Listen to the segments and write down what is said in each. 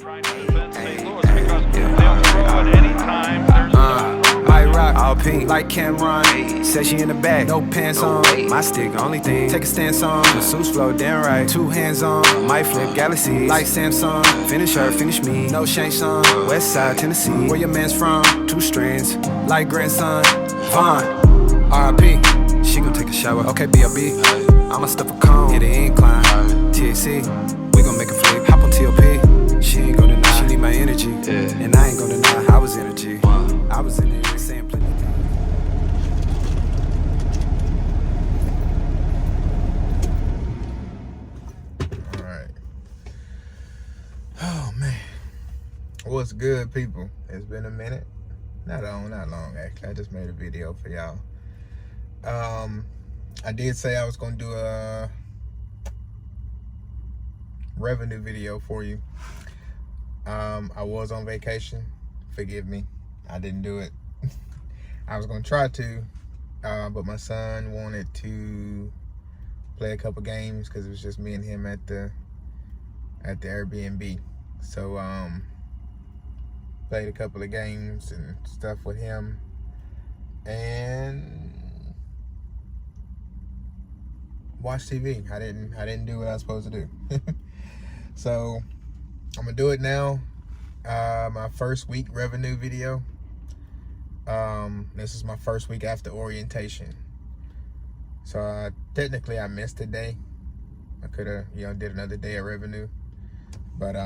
I rock, all pink, like Cameron. Said she in the back, no pants on. My stick, only thing, take a stance on. The suits flow damn right, 2 hands on. Might flip galaxies, like Samsung. Finish her, finish me, no Shane Song. West side, Tennessee, where your man's from. 2 strands, like grandson. Vaughn, R.I.P. She gon' take a shower, okay, B.O.B. I'ma stuff a cone, hit the incline. THC, we gon' make a flick. Hop on TOP, she ain't gon' deny. She need my energy, and I ain't gon' deny. I was energy, I was in it, saying plenty of things. Alright. Oh man. What's good, people? It's been a minute. Not long actually. I just made a video for y'all. I did say I was gonna do a revenue video for you. I was on vacation. Forgive me. I didn't do it. I was gonna try to, but my son wanted to play a couple games because it was just me and him at the Airbnb. So played a couple of games and stuff with him, and watch TV. I didn't do what I was supposed to do. So I'm gonna do it now. My first week revenue video. This is my first week after orientation. So technically I missed a day. I could have did another day of revenue. But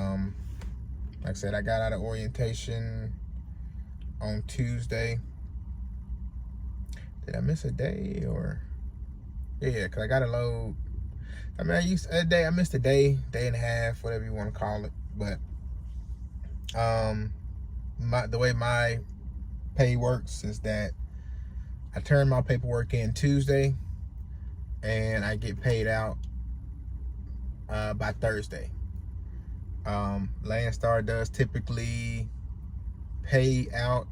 like I said, I got out of orientation on Tuesday. Did I miss a day or? Yeah, because I got to load. I mean, I missed a day and a half, whatever you want to call it. But the way my pay works is that I turn my paperwork in Tuesday and I get paid out by Thursday. Landstar does typically pay out,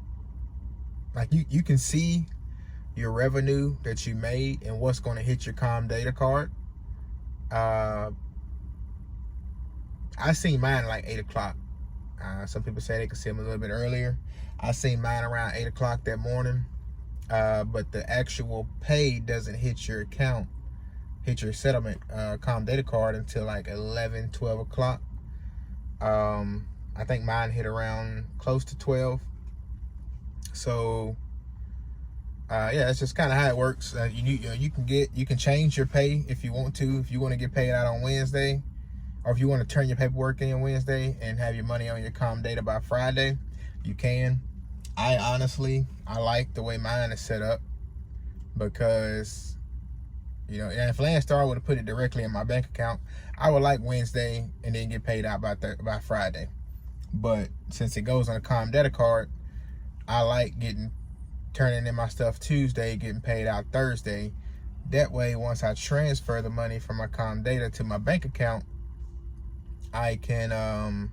like you can see your revenue that you made and what's going to hit your comm data card. I seen mine like 8 o'clock. Some people say they could see them a little bit earlier. I seen mine around 8 o'clock that morning. But the actual pay doesn't hit your account, hit your settlement comm data card until like 11, 12 o'clock. I think mine hit around close to 12. So yeah, that's just kind of how it works. You can change your pay if you want to. If you want to get paid out on Wednesday, or if you want to turn your paperwork in Wednesday and have your money on your comm data by Friday, you can. I like the way mine is set up because, and if Landstar would have put it directly in my bank account, I would like Wednesday and then get paid out by Friday. But since it goes on a comm data card, I like turning in my stuff Tuesday, getting paid out Thursday. That way, once I transfer the money from my comm data to my bank account, I can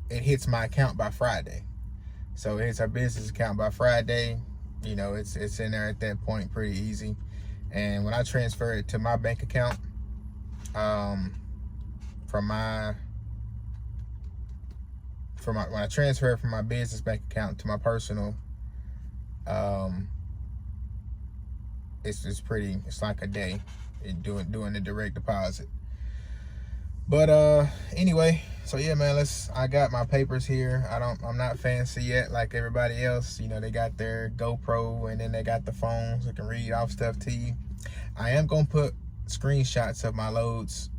it hits my account by Friday. So it hits our business account by Friday. It's in there at that point pretty easy. And when I transfer it to my bank account, when I transfer it from my business bank account to my personal, it's like a day doing the direct deposit. But anyway, so yeah, man, I got my papers here. I'm not fancy yet like everybody else. They got their GoPro and then they got the phones that can read off stuff to you. I am gonna put screenshots of my loads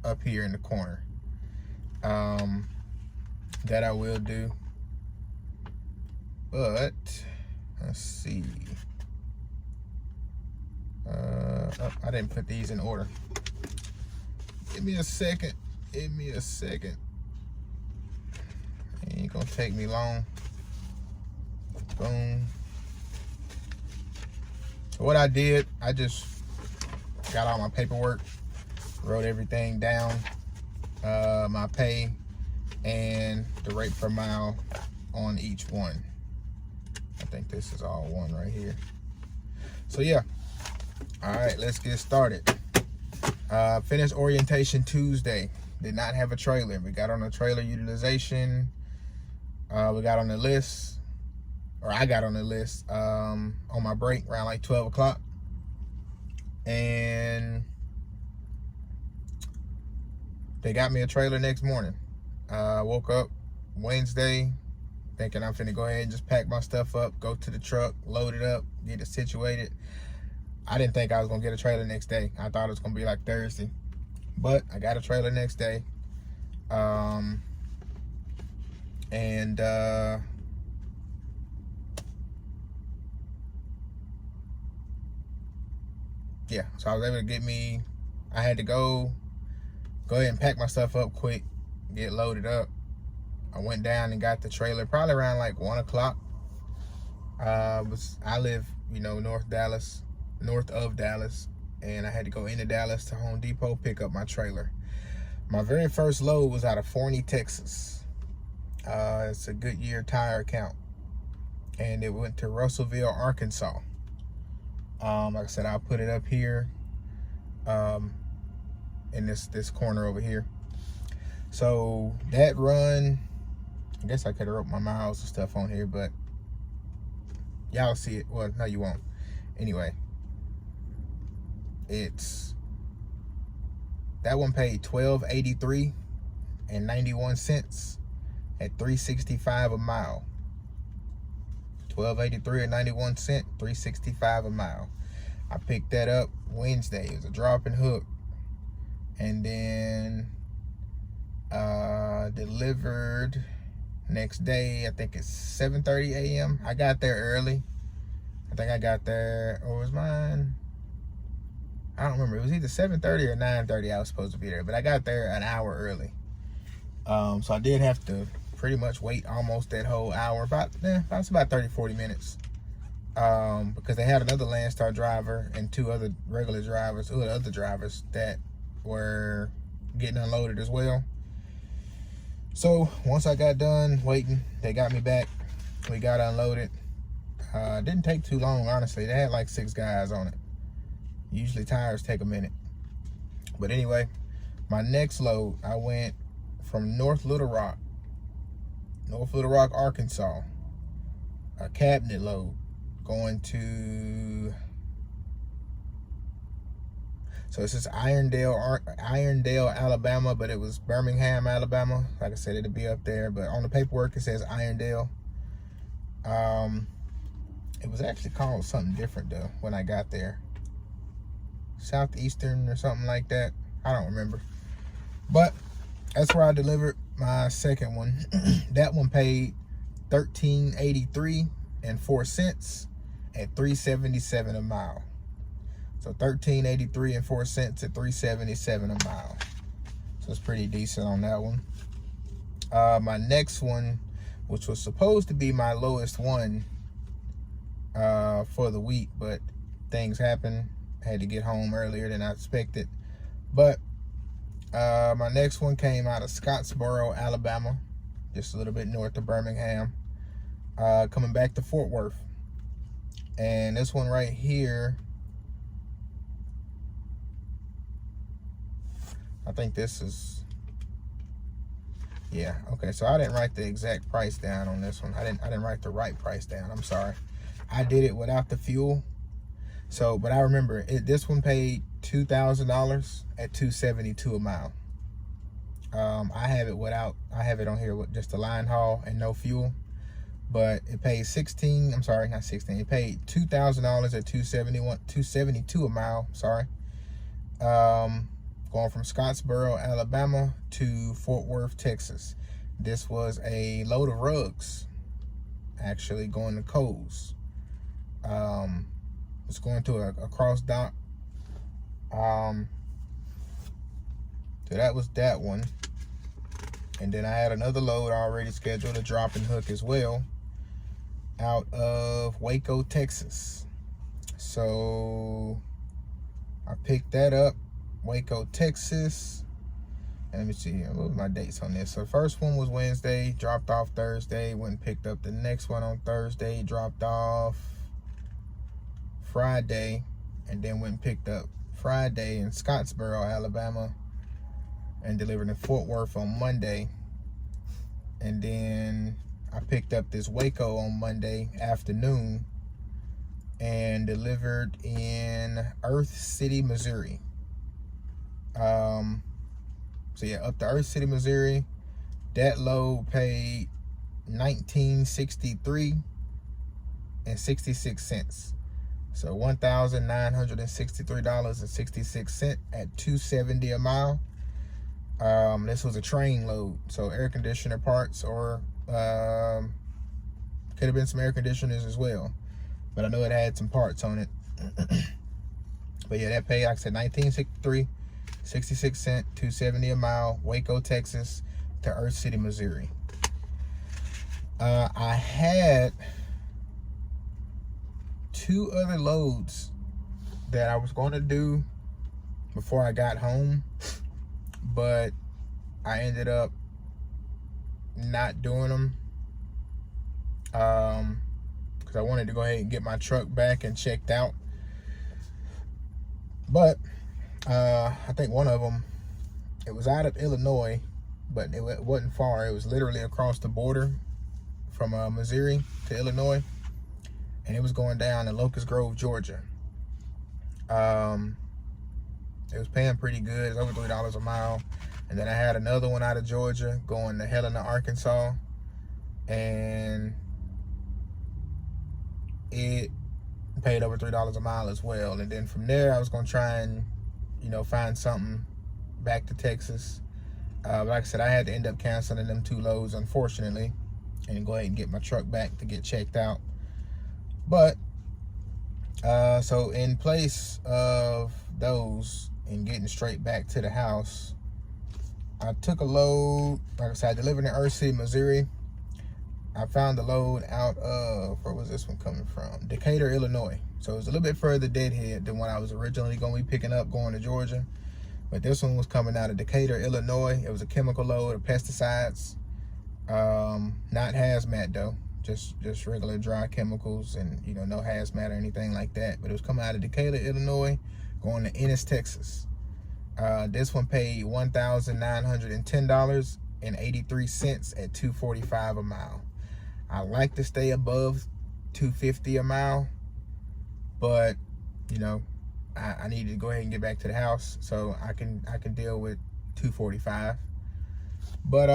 up here in the corner. That I will do. But let's see. I didn't put these in order. Give me a second. It ain't gonna take me long. Boom. So what I did, I just got all my paperwork, wrote everything down, my pay, and the rate per mile on each one. I think this is all one right here. So yeah. All right, let's get started. Finished orientation Tuesday. did not have a trailer. We got on a trailer utilization. We got on the list, or I got on the list on my break around like 12 o'clock. And they got me a trailer next morning. I woke up Wednesday thinking I'm finna go ahead and just pack my stuff up, go to the truck, load it up, get it situated. I didn't think I was gonna get a trailer next day. I thought it was gonna be like Thursday, but I got a trailer next day. Yeah, so I was able to get me, I had to go ahead and pack my stuff up quick, get loaded up. I went down and got the trailer probably around like 1 o'clock. I live, north of Dallas, and I had to go into Dallas to Home Depot, pick up my trailer. My very first load was out of Forney, Texas. It's a Goodyear tire account, and it went to Russellville, Arkansas. Like I said, I'll put it up here in this corner over here. So that run, I guess I could have wrote my miles and stuff on here, but y'all see it. Well, no, you won't. Anyway, that one paid $12.83 and 91 cents at $3.65 a mile. $12.83 and 91 cents, $3.65 a mile. I picked that up Wednesday. It was a drop and hook, and then delivered next day. I think it's 7:30 a.m. I got there early. I think I got there, or was mine? I don't remember. It was either 7:30 or 9:30 I was supposed to be there, but I got there an hour early. So I did have to pretty much wait almost that whole hour, about 30-40 minutes, because they had another Landstar driver and two other regular drivers, other drivers that were getting unloaded as well. So once I got done waiting, they got me back. We got unloaded. Didn't take too long, honestly. They had like 6 guys on it. Usually tires take a minute. But anyway, my next load, I went from North Little Rock, Arkansas. A cabinet load going to, so this is Irondale, Alabama, but it was Birmingham, Alabama. Like I said, it'll be up there, but on the paperwork it says Irondale. It was actually called something different though when I got there. Southeastern or something like that. I don't remember. But that's where I delivered my second one. That one paid $13.83 and 4 cents at $3.77 a mile. So $13.83 and 4 cents at $3.77 a mile. So it's pretty decent on that one. My next one, which was supposed to be my lowest one for the week, but things happened. I had to get home earlier than I expected. But my next one came out of Scottsboro, Alabama, just a little bit north of Birmingham, coming back to Fort Worth. And this one right here, I think this is, yeah, okay. So I didn't write the exact price down on this one. I didn't write the right price down. I'm sorry. I did it without the fuel. So, but I remember this one paid $2,000 at $2.72 a mile. I have it on here with just the line haul and no fuel, but it paid it paid $2,000 at $2.72 a mile. Sorry. Going from Scottsboro, Alabama to Fort Worth, Texas. This was a load of rugs, actually going to Kohl's. It's going to a cross dock. So that was that one. And then I had another load already scheduled, a drop and hook as well, out of Waco, Texas. So I picked that up, Waco, Texas. And let me see here, what were my dates on this? So first one was Wednesday, dropped off Thursday, went and picked up the next one on Thursday, dropped off Friday, and then went and picked up Friday in Scottsboro, Alabama. and delivered in Fort Worth on Monday. And then I picked up this Waco on Monday afternoon and delivered in Earth City, Missouri. So yeah, up to Earth City, Missouri. That load paid $19.63 and 66 cents. So $1,963.66 at $2.70 a mile. This was a train load, so air conditioner parts, or could have been some air conditioners as well, but I know it had some parts on it. But yeah, that paid, like I said, $19.63, 66 cents, $2.70 a mile, Waco, Texas to Earth City, Missouri. I had 2 other loads that I was going to do before I got home, but I ended up not doing them because I wanted to go ahead and get my truck back and checked out. But I think one of them, it was out of Illinois, but it wasn't far. It was literally across the border from Missouri to Illinois, and it was going down to Locust Grove, Georgia. It was paying pretty good. It's over $3 a mile. And then I had another one out of Georgia going to Helena, Arkansas, and it paid over $3 a mile as well. And then from there, I was going to try and, find something back to Texas. Like I said, I had to end up canceling them 2 loads, unfortunately, and go ahead and get my truck back to get checked out. But so in place of those and getting straight back to the house, I took a load. Like I said, I delivered in Earth City, Missouri. I found the load out of, where was this one coming from? Decatur, Illinois. So it was a little bit further deadhead than what I was originally going to be picking up going to Georgia. But this one was coming out of Decatur, Illinois. It was a chemical load of pesticides. Not hazmat though, just regular dry chemicals, and no hazmat or anything like that. But it was coming out of Decatur, Illinois, going to Ennis, Texas. This one paid $1,910.83 at $2.45 a mile. I like to stay above $2.50 a mile, but I need to go ahead and get back to the house, so I can deal with $2.45. But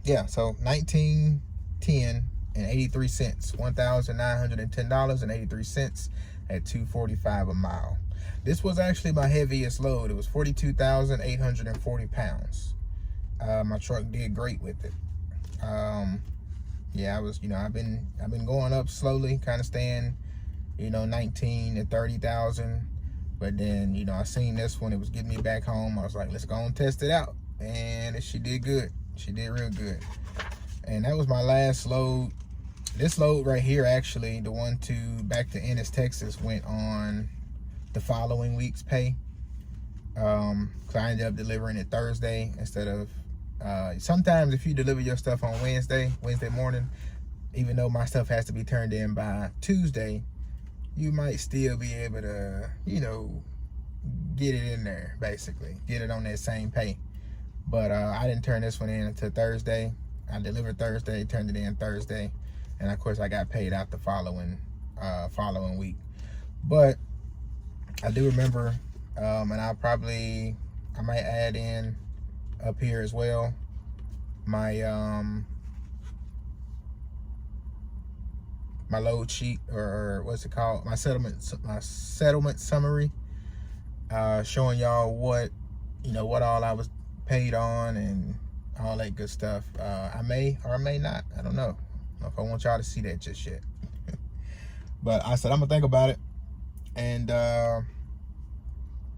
yeah, so $19.10.83, $1,910.83 at $2.45 a mile. This was actually my heaviest load. It was 42,840 pounds. My truck did great with it. Yeah, I was, I've been going up slowly, kind of staying, 19 to 30,000. But then, I seen this one. It was getting me back home. I was like, let's go and test it out. And she did good. She did real good. And that was my last load. This load right here, actually, the one back to Ennis, Texas, went on the following week's pay. So I ended up delivering it Thursday instead of, sometimes if you deliver your stuff on Wednesday morning, even though my stuff has to be turned in by Tuesday, you might still be able to, get it in there, basically. Get it on that same pay. But I didn't turn this one in until Thursday. I delivered Thursday, turned it in Thursday. And of course I got paid out the following week. But I do remember, and I might add in up here as well, my my load sheet, or what's it called, my settlement summary, showing y'all what all I was paid on and all that good stuff. I may or may not, I don't know if I want y'all to see that just yet. But I said I'm gonna think about it. And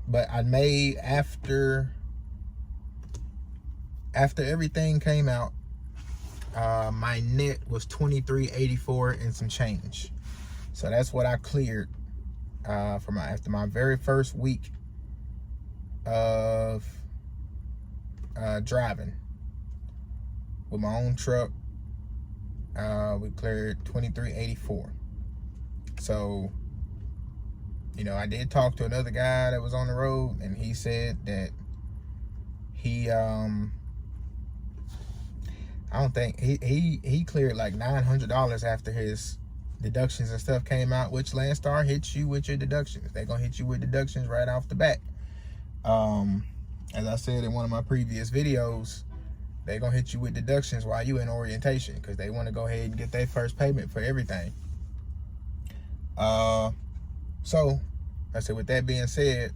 but I made, after everything came out, my net was $23.84 and some change. So that's what I cleared after my very first week of driving with my own truck. We cleared $23.84. So, I did talk to another guy that was on the road, and he said that he I don't think he cleared like $900 after his deductions and stuff came out, which Landstar hits you with your deductions. They're gonna hit you with deductions right off the bat. As I said in one of my previous videos, they're gonna hit you with deductions while you in orientation because they want to go ahead and get their first payment for everything. So I said, with that being said,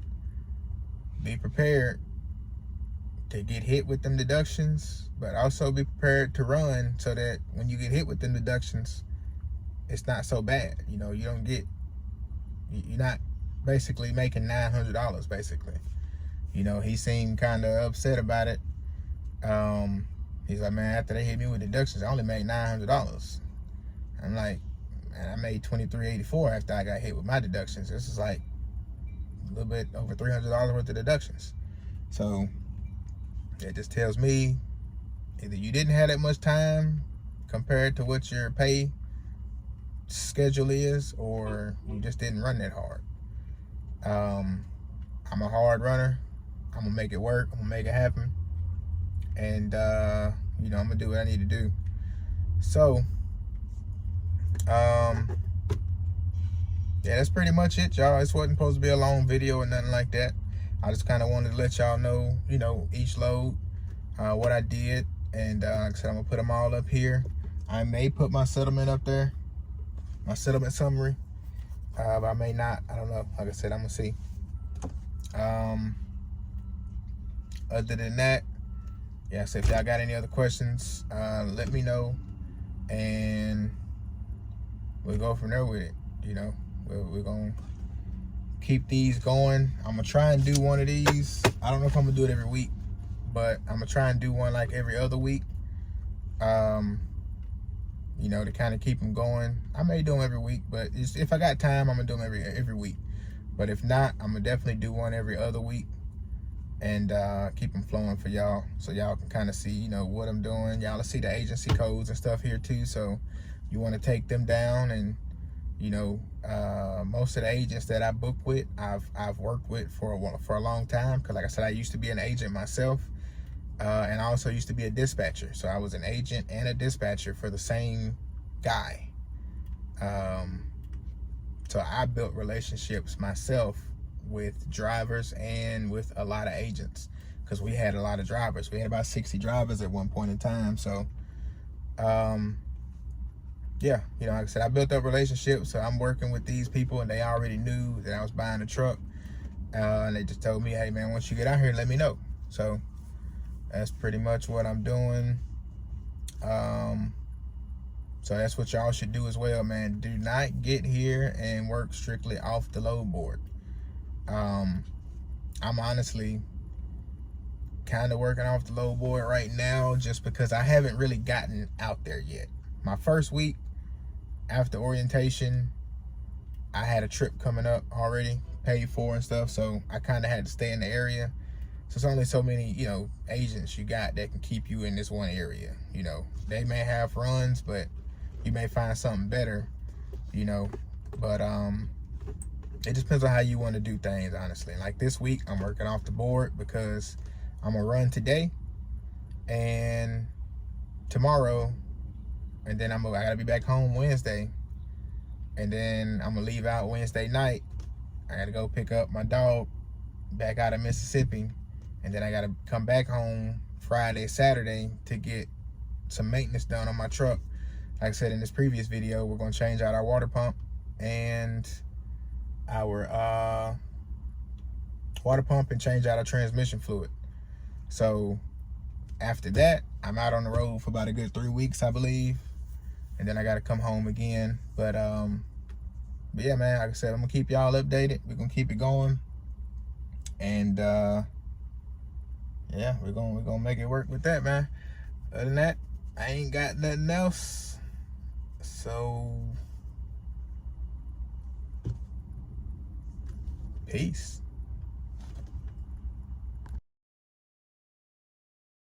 be prepared to get hit with them deductions, but also be prepared to run so that when you get hit with them deductions, it's not so bad. You know, you're not basically making $900 basically. You know, he seemed kind of upset about it. He's like, man, after they hit me with deductions, I only made $900. I'm like, man, I made $2,384 after I got hit with my deductions. This is like a little bit over $300 worth of deductions. So it just tells me either you didn't have that much time compared to what your pay schedule is, or you just didn't run that hard. I'm a hard runner. I'm gonna make it work. I'm gonna make it happen. And you know, I'm gonna do what I need to do. So yeah, that's pretty much it, y'all. This wasn't supposed to be a long video or nothing like that. I just kind of wanted to let y'all know, you know, each load, what I did. And like I said, I'm gonna put them all up here. I may put my settlement up there, my settlement summary, but I may not. I don't know. Like I said, I'm gonna see. Other than that, yeah, so if y'all got any other questions, let me know, and we'll go from there with it. You know, we're gonna keep these going. I'm gonna try and do one of these. I don't know if I'm gonna do it every week, but I'm gonna try and do one like every other week. You know, to kind of keep them going. I may do them every week, but if I got time, I'm gonna do them every week. But if not, I'm gonna definitely do one every other week, and keep them flowing for y'all, so y'all can kind of see, you know, what I'm doing. Y'all will see the agency codes and stuff here too, so you want to take them down. And you know, most of the agents that I book with, I've worked with for a long time, because like I said, I used to be an agent myself, and I also used to be a dispatcher. So I was an agent and a dispatcher for the same guy. So I built relationships myself with drivers and with a lot of agents, because we had a lot of drivers. We had about 60 drivers at one point in time. So yeah, you know, like I said, I built up relationships. So I'm working with these people, and they already knew that I was buying a truck, and they just told me, hey man, once you get out here, let me know. So that's pretty much what I'm doing. So that's what y'all should do as well, man. Do not get here and work strictly off the load board. I'm honestly kind of working off the load board right now, just because I haven't really gotten out there yet. My first week after orientation, I had a trip coming up already, paid for and stuff, so I kind of had to stay in the area. So it's only so many, you know, agents you got that can keep you in this one area. You know, they may have runs, but you may find something better, you know. But it just depends on how you want to do things, honestly. Like this week, I'm working off the board because I'm gonna run today and tomorrow, and then I gotta be back home Wednesday, and then I'm gonna leave out Wednesday night. I gotta go pick up my dog back out of Mississippi, and then I gotta come back home Friday, Saturday to get some maintenance done on my truck. Like I said in this previous video, we're gonna change out our water pump and our change out our transmission fluid. So after that, I'm out on the road for about a good 3 weeks, I believe, and then I gotta come home again. But yeah, man, like I said, I'm gonna keep y'all updated. We're gonna keep it going, and yeah, we're gonna make it work with that, man. Other than that, I ain't got nothing else. So peace.